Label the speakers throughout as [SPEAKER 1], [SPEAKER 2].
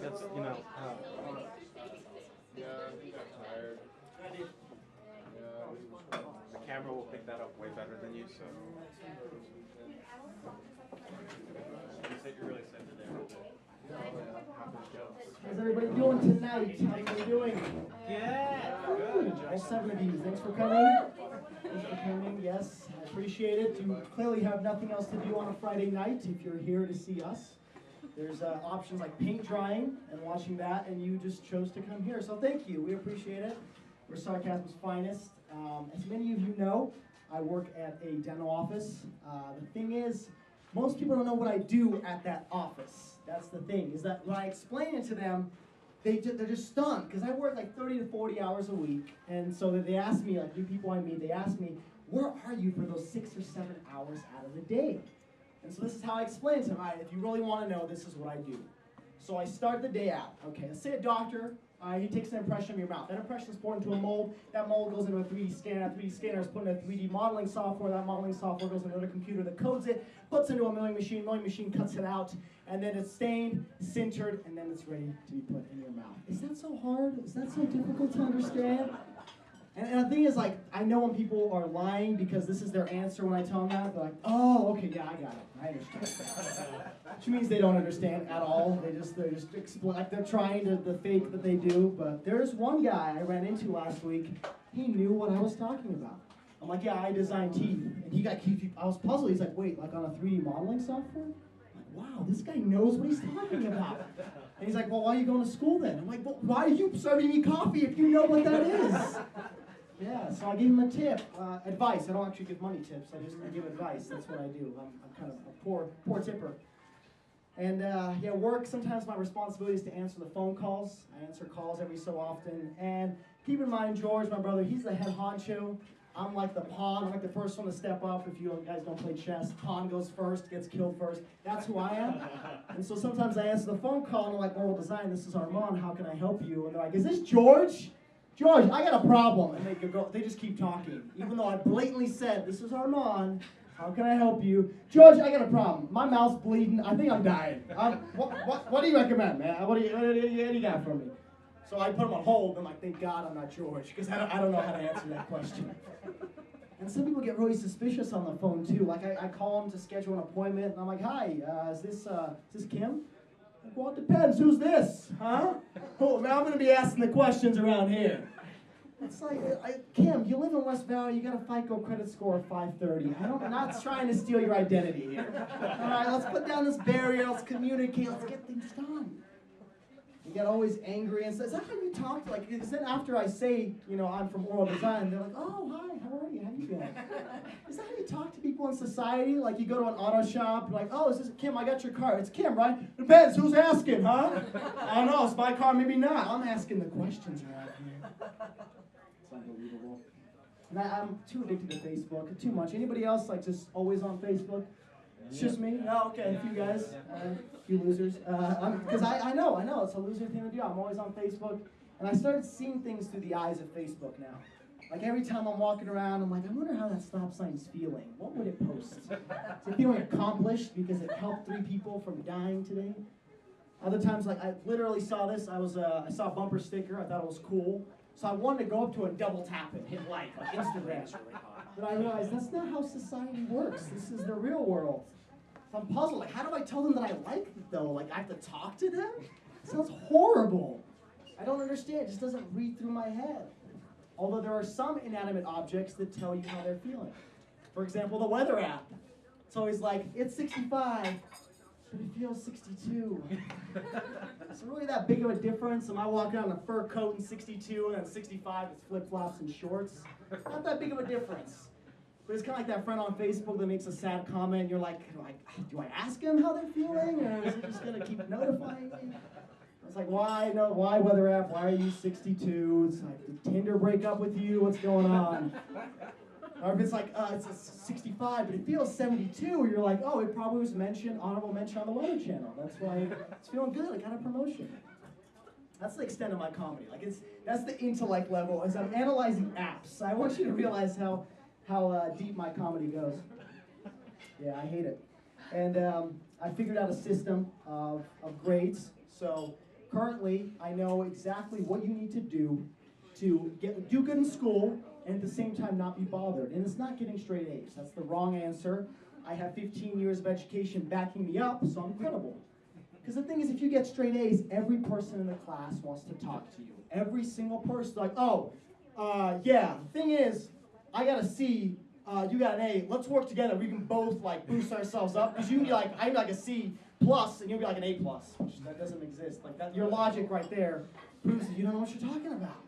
[SPEAKER 1] That's, you know,
[SPEAKER 2] Yeah, he got tired. Yeah,
[SPEAKER 1] the camera will pick that up way better than you, so. You really said it there.
[SPEAKER 3] How's everybody doing tonight? How are you doing?
[SPEAKER 1] Good.
[SPEAKER 3] All 7 of you, thanks for coming. Yes, I appreciate it. You clearly have nothing else to do on a Friday night if you're here to see us. There's options like paint drying and watching that, and you just chose to come here. So thank you. We appreciate it. We're Sarcasm's finest. As many of you know, I work at a dental office. The thing is, most people don't know what I do at that office. That's the thing, is that when I explain it to them, they're just stunned, because I work like 30 to 40 hours a week, and so they ask me, like new people I meet, they ask me, where are you for those 6 or 7 hours out of the day? And so this is how I explain to them, all right, if you really want to know, this is what I do. So I start the day out, okay, let's say a doctor, he takes an impression of your mouth. That impression is put into a mold. That mold goes into a 3D scanner. That 3D scanner is put into 3D modeling software. That modeling software goes into another computer that codes it, puts it into a milling machine. Milling machine cuts it out, and then it's stained, sintered, and then it's ready to be put in your mouth. Is that so hard? Is that so difficult to understand? And the thing is, like, I know when people are lying because this is their answer when I tell them that. They're like, oh, okay, yeah, I got it. I understand. Which means they don't understand at all. They're just like they're trying to fake that they do. But there's one guy I ran into last week. He knew what I was talking about. I'm like, yeah, I design teeth. And he got teeth. I was puzzled. He's like, wait, like on a 3D modeling software? I'm like, wow, this guy knows what he's talking about. And he's like, well, why are you going to school then? I'm like, well, why are you serving me coffee if you know what that is? Yeah, so I gave him a tip, advice. I don't actually give money tips. I give advice. That's what I do. I'm kind of a poor tipper. And yeah, work. Sometimes my responsibility is to answer the phone calls. I answer calls every so often. And keep in mind, George, my brother, he's the head honcho. I'm like the pawn. I'm like the first one to step up. If you guys don't play chess, pawn goes first, gets killed first. That's who I am. And so sometimes I answer the phone call and I'm like, Oral Design, this is Arman. How can I help you? And they're like, is this George? George, I got a problem. And they just keep talking. Even though I blatantly said, this is Arman. How can I help you? George, I got a problem. My mouth's bleeding. I think I'm dying. What do you recommend, man? What do you got for me? So I put him on hold. I'm like, thank God I'm not George, because I don't know how to answer that question. And some people get really suspicious on the phone, too. Like, I call them to schedule an appointment, and I'm like, hi, is this Kim? Like, well, it depends. Who's this? Huh? Oh, now I'm going to be asking the questions around here. It's like, Kim, you live in West Valley, you got a FICO credit score of 530. I'm not trying to steal your identity here. All right, let's put down this barrier, let's communicate, let's get things done. You get always angry and say, is that how you talk to, like, because then after I say, you know, I'm from Oral Design, they're like, oh, hi, how are you, how you doing? Is that how you talk to people in society? Like, you go to an auto shop, you're like, oh, is this Kim, I got your car. It's Kim, right? Depends, who's asking, huh? I don't know, it's my car, maybe not. I'm asking the questions around here. It's unbelievable. And I'm too addicted to Facebook, too much. Anybody else, like, just always on Facebook? It's just me? Oh, okay, a few guys, a few losers. Because I know, it's a loser thing to do. I'm always on Facebook. And I started seeing things through the eyes of Facebook now. Like every time I'm walking around, I'm like, I wonder how that stop sign's feeling. What would it post? Is it feeling accomplished because it helped 3 people from dying today? Other times, like I literally saw this. I saw a bumper sticker. I thought it was cool. So I wanted to go up to it and double tap it, hit like Instagram's really hot. But I realized that's not how society works. This is the real world. So I'm puzzled, like, how do I tell them that I like it, though? Like, I have to talk to them? It sounds horrible. I don't understand. It just doesn't read through my head. Although there are some inanimate objects that tell you how they're feeling. For example, the weather app. It's always like, it's 65, but it feels 62. Is it really that big of a difference? Am I walking on a fur coat in 62 and then 65 it's flip-flops and shorts? Not that big of a difference. But it's kind of like that friend on Facebook that makes a sad comment, and you're like, do I ask him how they're feeling, or is it just going to keep notifying me? It's like, why weather app, why are you 62? It's like, did Tinder break up with you? What's going on? Or if it's like, it's a 65, but it feels 72, you're like, oh, it probably was honorable mention on the Weather Channel. That's why it's feeling good, I got a promotion. That's the extent of my comedy. Like, that's the intellect level, as I'm analyzing apps. I want you to realize how deep my comedy goes. Yeah, I hate it. And I figured out a system of grades. So currently, I know exactly what you need to do do good in school and at the same time not be bothered. And it's not getting straight A's. That's the wrong answer. I have 15 years of education backing me up, so I'm credible. Because the thing is, if you get straight A's, every person in the class wants to talk to you. Every single person, like, oh, yeah, the thing is, I got a C, you got an A, let's work together. We can both, like, boost ourselves up. Because you can be like, I'm like a C plus, and you'll be like an A plus, which that doesn't exist. Like, that, your logic right there proves that you don't know what you're talking about.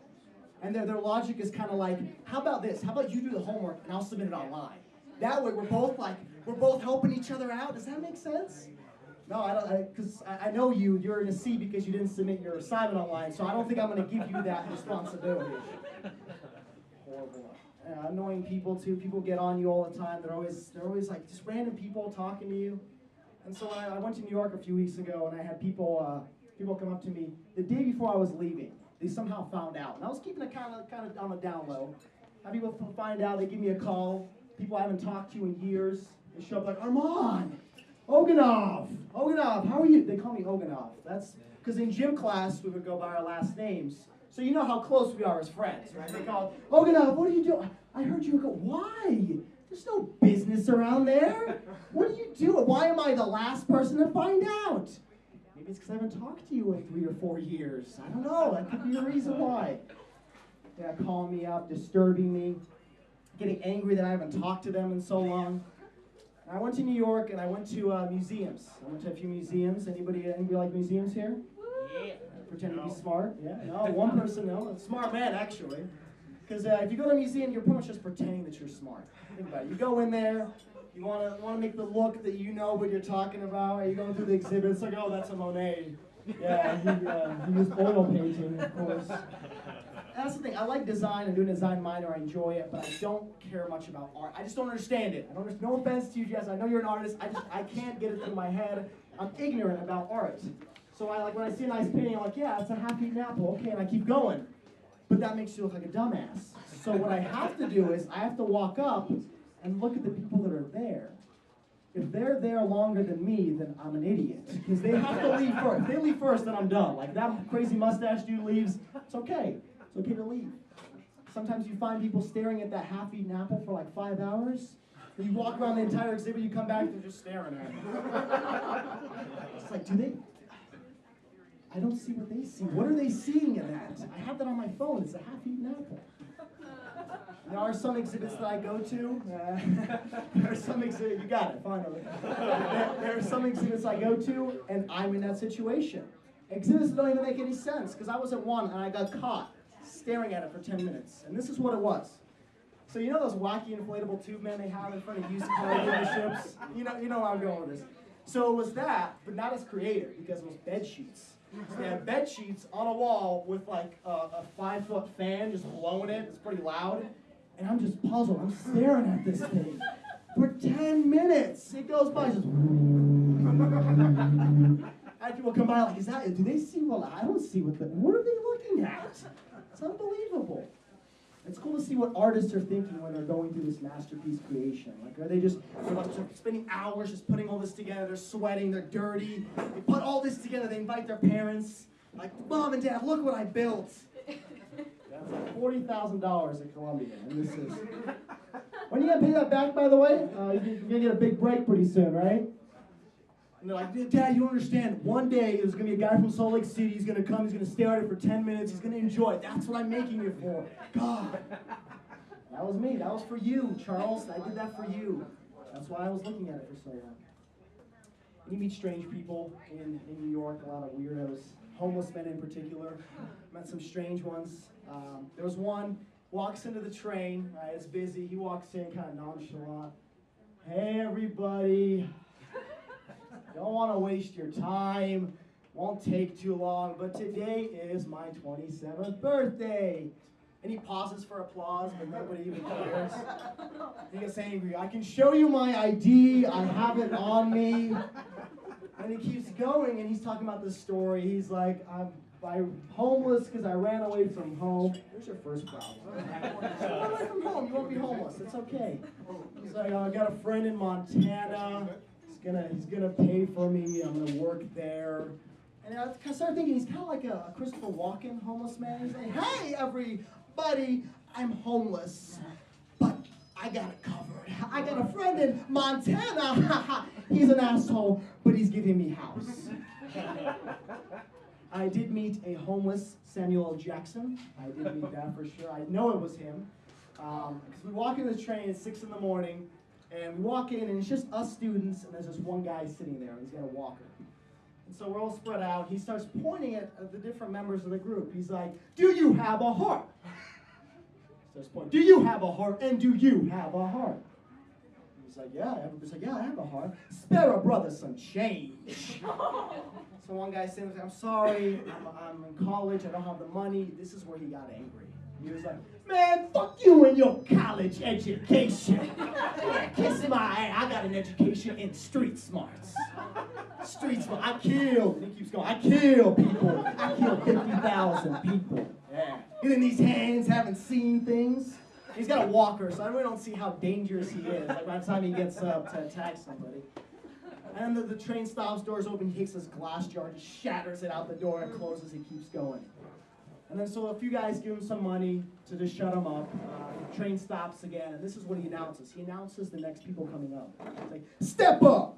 [SPEAKER 3] And their logic is kind of like, how about this? How about you do the homework, and I'll submit it online? That way, we're both helping each other out. Does that make sense? No, I don't, because I know you're in a C because you didn't submit your assignment online, so I don't think I'm going to give you that responsibility. Horrible. Annoying people too. People get on you all the time. They're always like just random people talking to you. And so I went to New York a few weeks ago, and I had people come up to me the day before I was leaving. They somehow found out, and I was keeping it kind of on the down low. Have people find out? They give me a call. People I haven't talked to in years. They show up like, Arman, Oganov, how are you? They call me Oganov. That's because in gym class we would go by our last names. So you know how close we are as friends, right? They call, Oganov, what are you doing? I heard you go, why? There's no business around there. What are you doing? Why am I the last person to find out? Maybe it's because I haven't talked to you in 3 or 4 years. I don't know. That could be the reason why. Yeah, calling me up, disturbing me, getting angry that I haven't talked to them in so long. I went to New York and I went to museums. I went to a few museums. Anybody like museums here?
[SPEAKER 1] Yeah.
[SPEAKER 3] Pretend to be smart? Yeah. No, one person no. A smart man actually. Because if you go to a museum, you're pretty much just pretending that you're smart. Think about it. You go in there, you want to make the look that you know what you're talking about. You're going through the exhibits like, oh, that's a Monet. Yeah, he used oil painting, of course. That's the thing. I like design. I'm doing a design minor. I enjoy it, but I don't care much about art. I just don't understand it. No offense to you, Jess. I know you're an artist. I can't get it through my head. I'm ignorant about art. So when I see a nice painting, I'm like, yeah, it's a half-eaten apple. Okay, and I keep going. But that makes you look like a dumbass. So what I have to do is I have to walk up and look at the people that are there. If they're there longer than me, then I'm an idiot. Because they have to leave first. If they leave first, then I'm done. Like that crazy mustache dude leaves, it's okay. It's okay to leave. Sometimes you find people staring at that half-eaten apple for like 5 hours. And you walk around the entire exhibit, you come back, they're just staring at it. It's like, I don't see what they see. What are they seeing in that? I have that on my phone. It's a half-eaten apple. There are some exhibits that I go to. There are some exhibits, you got it, finally. There are some exhibits I go to, and I'm in that situation. Exhibits don't even make any sense, because I was at one, and I got caught staring at it for 10 minutes. And this is what it was. So you know those wacky inflatable tube men they have in front of used car dealerships? You know where I'm going with this. So it was that, but not as creative, because it was bed sheets. So they had bed sheets on a wall with like a 5-foot fan just blowing it. It's pretty loud. And I'm just puzzled. I'm staring at this thing for 10 minutes. It goes by just... And people come by like, do they see what, I don't see what are they looking at? It's unbelievable. It's cool to see what artists are thinking when they're going through this masterpiece creation. Like, are they they're like spending hours just putting all this together, they're sweating, they're dirty, they put all this together, they invite their parents, like, Mom and Dad, look what I built. That's like $40,000 at Columbia, and this is... When are you gonna pay that back, by the way? You're gonna get a big break pretty soon, right? And they're like, Dad, you don't understand. One day, there's going to be a guy from Salt Lake City. He's going to come. He's going to stare at it for 10 minutes. He's going to enjoy it. That's what I'm making it for. God. That was me. That was for you, Charles. I did that for you. That's why I was looking at it for so long. You meet strange people in New York, a lot of weirdos. Homeless men in particular. Met some strange ones. There was one, walks into the train. Right, it's busy. He walks in kind of nonchalant. Hey, everybody. Don't want to waste your time, won't take too long, but today is my 27th birthday. And he pauses for applause, but nobody even cares. He gets angry. I can show you my ID, I have it on me. And he keeps going, and he's talking about this story. He's like, I'm homeless because I ran away from home. There's your first problem. You run away from home, you won't be homeless, it's okay. He's like, I got a friend in Montana. He's gonna pay for me. I'm gonna work there. And I started thinking he's kind of like a Christopher Walken homeless man. He's like, hey, everybody, I'm homeless, but I got it covered. I got a friend in Montana. He's an asshole, but he's giving me house. I did meet a homeless Samuel L. Jackson. I did meet that for sure. I know it was him. Because we walk in the train at 6 in the morning, and we walk in, and it's just us students, and there's just one guy sitting there, and he's got a walker. And so we're all spread out. He starts pointing at the different members of the group. He's like, do you have a heart? Starts pointing, do you have a heart, and do you have a heart? He's like, yeah. Everybody's like, yeah, I have a heart. Spare a brother some change. So one guy said, I'm sorry, I'm in college, I don't have the money. This is where he got angry. He was like, man, fuck you and your college education. Yeah, kiss my ass. I got an education in street smarts. Street smarts. I killed, and he keeps going, I kill people. I killed 50,000 people. Yeah. And then these hands haven't seen things. He's got a walker, so I really don't see how dangerous he is. Like by the time he gets up to attack somebody. And then the train stops, doors open, he takes this glass jar, just shatters it out the door, and closes, he keeps going. And then so a few guys give him some money to just shut him up. The train stops again, and this is what he announces. He announces the next people coming up. He's like, step up!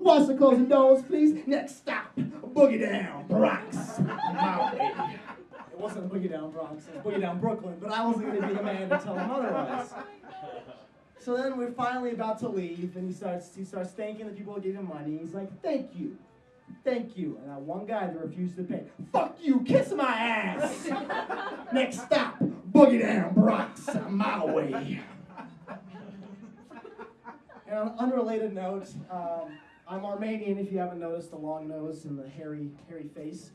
[SPEAKER 3] Watch the closing doors, please. Next stop, Boogie Down, Bronx. It wasn't Boogie Down Bronx, it was Boogie Down Brooklyn, but I wasn't going to be the man to tell him otherwise. So then we're finally about to leave, and he starts thanking the people who gave him money. He's like, thank you. Thank you. And that one guy that refused to pay, fuck you, kiss my ass. Next stop, Boogie Down Bronx, my way. And on an unrelated note, I'm Armenian, if you haven't noticed the long nose and the hairy face.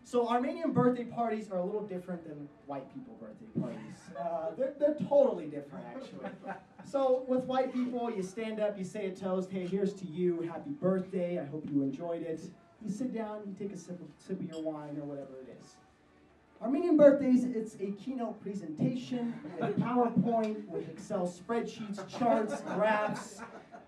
[SPEAKER 3] So Armenian birthday parties are a little different than white people birthday parties. They're totally different, actually. So with white people, you stand up, you say a toast, hey, here's to you, happy birthday, I hope you enjoyed it. You sit down, you take a sip of your wine or whatever it is. Armenian birthdays, it's a keynote presentation with PowerPoint, with Excel spreadsheets, charts, graphs.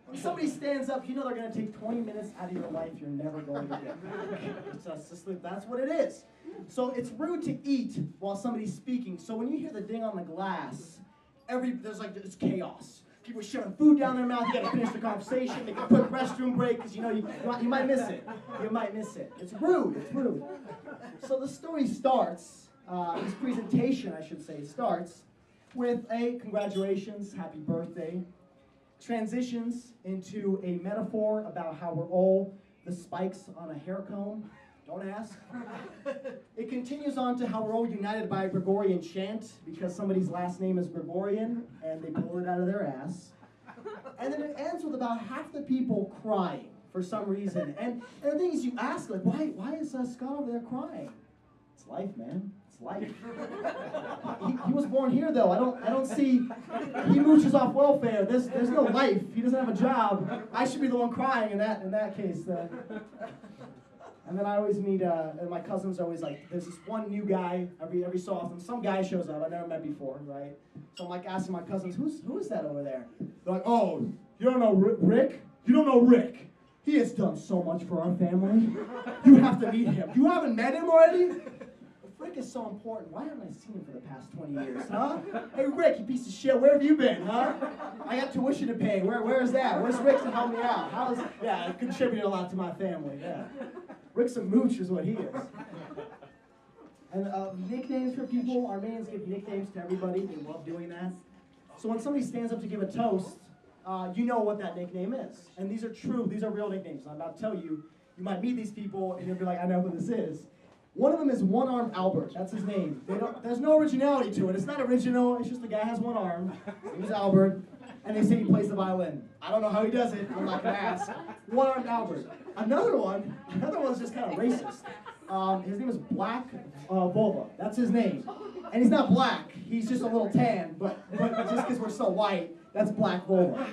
[SPEAKER 3] When somebody stands up, you know they're going to take 20 minutes out of your life you're never going to get back. That's what it is. So it's rude to eat while somebody's speaking. So when you hear the ding on the glass, it's chaos. People shoving food down their mouth, you got to finish the conversation, make a quick restroom break, because you know you might miss it. You might miss it. It's rude, it's rude. So the story starts, this presentation, I should say, starts with a congratulations, happy birthday, transitions into a metaphor about how we're all the spikes on a hair comb. Don't ask. It continues on to how we're all united by a Gregorian chant because somebody's last name is Gregorian and they pull it out of their ass. And then it ends with about half the people crying for some reason. And the thing is, you ask, like, why is Scott over there crying? It's life, man. It's life. He was born here, though. I don't see. He mooches off welfare. There's no life. He doesn't have a job. I should be the one crying in that case. And then I always meet, and my cousins are always like, there's this one new guy every so often. Some guy shows up I've never met before, right? So I'm like asking my cousins, who is that over there? They're like, oh, you don't know Rick? You don't know Rick. He has done so much for our family. You have to meet him. You haven't met him already? If Rick is so important, why haven't I seen him for the past 20 years, huh? Hey, Rick, you piece of shit, where have you been, huh? I got tuition to pay. Where is that? Where's Rick to help me out? I contributed a lot to my family, yeah. Rick's a mooch is what he is. And nicknames for people, Armenians give nicknames to everybody. They love doing that. So when somebody stands up to give a toast, you know what that nickname is. And these are true, these are real nicknames. I'm about to tell you, you might meet these people and you'll be like, I know who this is. One of them is One-Armed Albert, that's his name. There's no originality to it. It's not original, it's just the guy has one arm. His name is Albert, and they say he plays the violin. I don't know how he does it, I'm not gonna ask. One-Armed Albert. Another one's just kind of racist. His name is Black Vulva, that's his name. And he's not black, he's just a little tan, but just because we're so white, that's Black Vulva.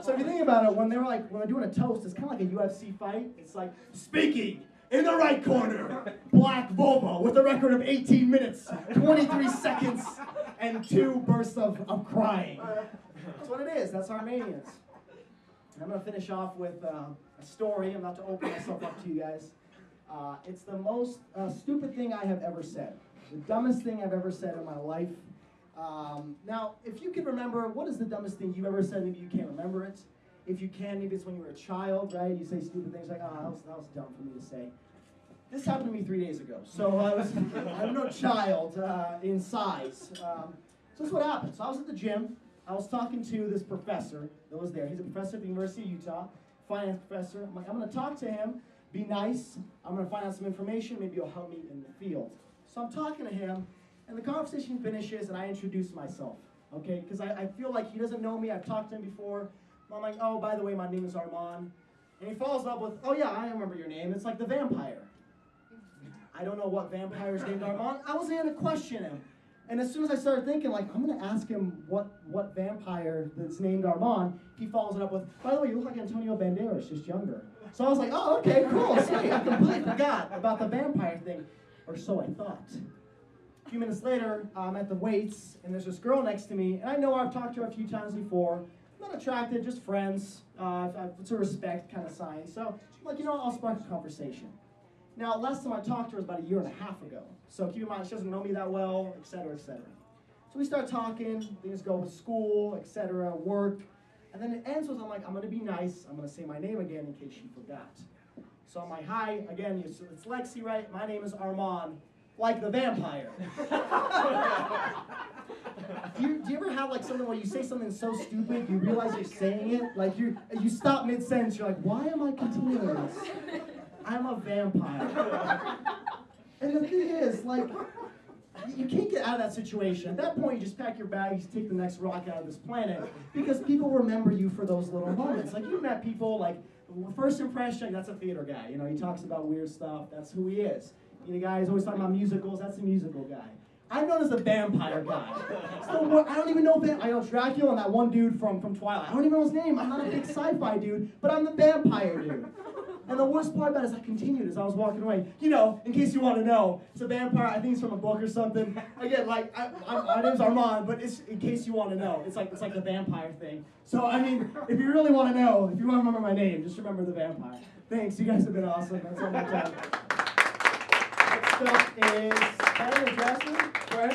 [SPEAKER 3] So if you think about it, when they're doing a toast, it's kind of like a UFC fight. It's like, speaking in the right corner, Black Vulva with a record of 18 minutes, 23 seconds, and 2 bursts of crying. That's what it is, that's Armenians. And I'm going to finish off with a story. I'm about to open myself up to you guys. It's the most stupid thing I have ever said. The dumbest thing I've ever said in my life. Now, if you can remember, what is the dumbest thing you've ever said? Maybe you can't remember it. If you can, maybe it's when you were a child, right? You say stupid things like, oh, that was dumb for me to say. This happened to me 3 days ago. So I'm no child in size. So this is what happened. So I was at the gym. I was talking to this professor that was there. He's a professor at the University of Utah, finance professor. I'm like, I'm going to talk to him, be nice. I'm going to find out some information. Maybe he'll help me in the field. So I'm talking to him, and the conversation finishes, and I introduce myself, okay? Because I feel like he doesn't know me. I've talked to him before. I'm like, oh, by the way, my name is Arman. And he follows up with, oh, yeah, I remember your name. It's like the vampire. I don't know what vampire is named Arman. I wasn't going to question him. And as soon as I started thinking, like, I'm going to ask him what vampire that's named Arman, he follows it up with, by the way, you look like Antonio Banderas, just younger. So I was like, oh, okay, cool, sweet. I completely forgot about the vampire thing. Or so I thought. A few minutes later, I'm at the weights, and there's this girl next to me, and I know I've talked to her a few times before. Not attracted, just friends. It's a respect kind of sign. So I'm like, I'll spark a conversation. Now, last time I talked to her was about 1.5 years ago. So keep in mind, she doesn't know me that well, et cetera, et cetera. So we start talking, things go with school, et cetera, work. And then it ends with, I'm like, I'm going to be nice. I'm going to say my name again in case she forgot. So I'm like, hi, again, it's Lexi, right? My name is Arman, like the vampire. Do you ever have like something where you say something so stupid, you realize you're saying it? Like you stop mid-sentence, you're like, why am I continuing this? I'm a vampire. And the thing is, like, you can't get out of that situation. At that point, you just pack your bags, take the next rock out of this planet, because people remember you for those little moments. Like, you've met people, like, first impression, that's a theater guy. He talks about weird stuff. That's who he is. The guy who's always talking about musicals, that's a musical guy. I'm known as the vampire guy. So I don't even know I know Dracula and that one dude from Twilight. I don't even know his name. I'm not a big sci-fi dude, but I'm the vampire dude. And the worst part about it is I continued as I was walking away. In case you want to know, it's a vampire. I think it's from a book or something. Again, like, my name's Armand, but it's in case you want to know. It's like the vampire thing. So, I mean, if you really want to know, if you want to remember my name, just remember the vampire. Thanks. You guys have been awesome. That's all my time. Next up is Kevin and Jasmine. All right.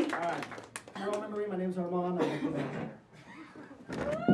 [SPEAKER 3] You all remember me? My name's Armand. I'm the vampire.